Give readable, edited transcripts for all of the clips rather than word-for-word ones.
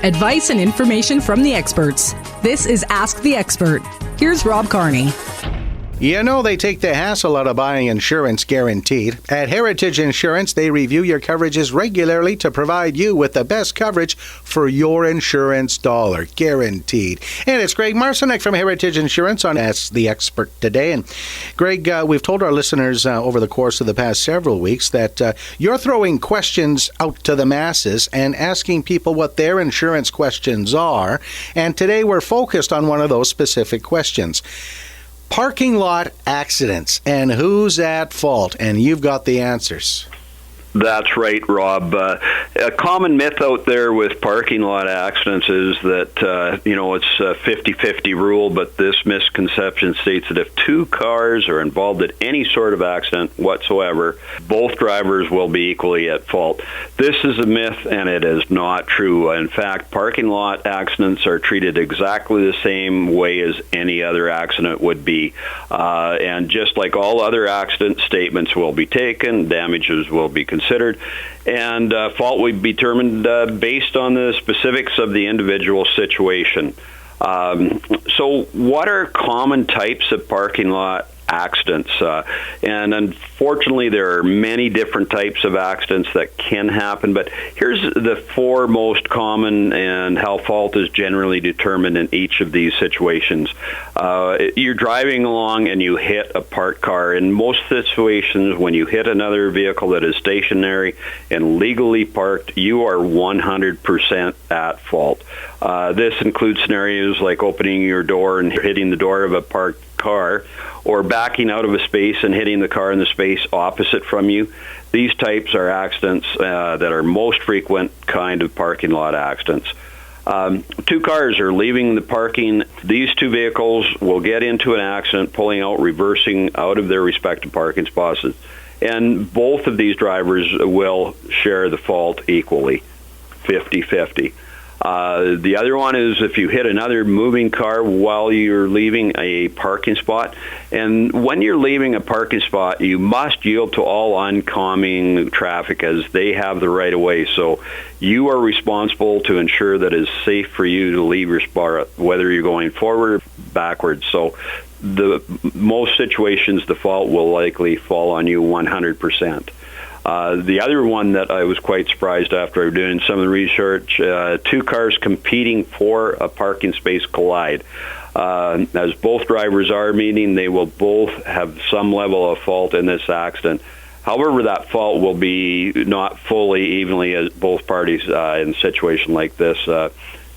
Advice and information from the experts. This is Ask the Expert. Here's Rob Carnie. You know, they take the hassle out of buying insurance guaranteed. At Heritage Insurance, they review your coverages regularly to provide you with the best coverage for your insurance dollar, guaranteed. And it's Greg Marcyniuk from Heritage Insurance on Ask the Expert today. And Greg, we've told our listeners over the course of the past several weeks that you're throwing questions out to the masses and asking people what their insurance questions are. And today we're focused on one of those specific questions. Parking lot accidents, and who's at fault? And you've got the answers. That's right, Rob. A common myth out there with parking lot accidents is that, it's a 50-50 rule, but this misconception states that if two cars are involved in any sort of accident whatsoever, both drivers will be equally at fault. This is a myth, and it is not true. In fact, parking lot accidents are treated exactly the same way as any other accident would be. And just like all other accident, statements will be taken, damages will be considered, and fault will be determined based on the specifics of the individual situation. So what are common types of parking lot accidents? And unfortunately, there are many different types of accidents that can happen, but here's the four most common and how fault is generally determined in each of these situations. You're driving along and you hit a parked car. In most situations, when you hit another vehicle that is stationary and legally parked, you are 100% at fault. This includes scenarios like opening your door and hitting the door of a parked car, or backing out of a space and hitting the car in the space opposite from you. These types are accidents that are most frequent kind of parking lot accidents. Two cars are leaving the parking. These two vehicles will get into an accident, pulling out, reversing out of their respective parking spots, and both of these drivers will share the fault equally, 50-50. The other one is if you hit another moving car while you're leaving a parking spot. And when you're leaving a parking spot, you must yield to all oncoming traffic as they have the right of way. So you are responsible to ensure that it's safe for you to leave your spot, whether you're going forward or backwards. So most situations, the fault will likely fall on you 100%. The other one that I was quite surprised after doing some of the research, two cars competing for a parking space collide. As both drivers are, meaning they will both have some level of fault in this accident. However, that fault will be not fully evenly as both parties in a situation like this.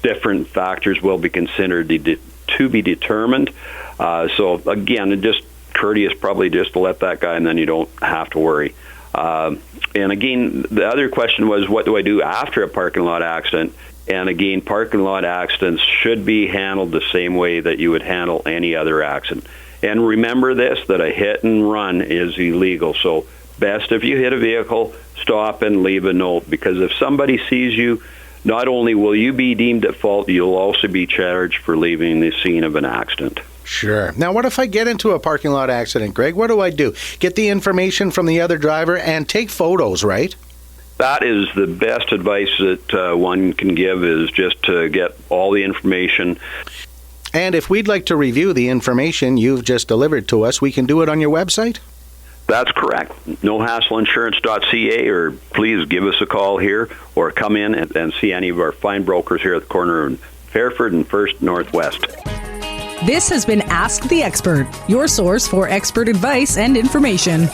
Different factors will be considered to be determined. So again, just courteous probably just to let that guy, and then you don't have to worry. And again, the other question was, what do I do after a parking lot accident? And again, parking lot accidents should be handled the same way that you would handle any other accident. And remember this, that a hit and run is illegal. So best if you hit a vehicle, stop and leave a note, because if somebody sees you, not only will you be deemed at fault, you'll also be charged for leaving the scene of an accident. Sure. Now, what if I get into a parking lot accident, Greg? What do I do? Get the information from the other driver and take photos, right? That is the best advice that one can give, is just to get all the information. And if we'd like to review the information you've just delivered to us, we can do it on your website? That's correct. NoHassleInsurance.ca, or please give us a call here or come in and see any of our fine brokers here at the corner of Fairford and First Northwest. This has been Ask the Expert, your source for expert advice and information.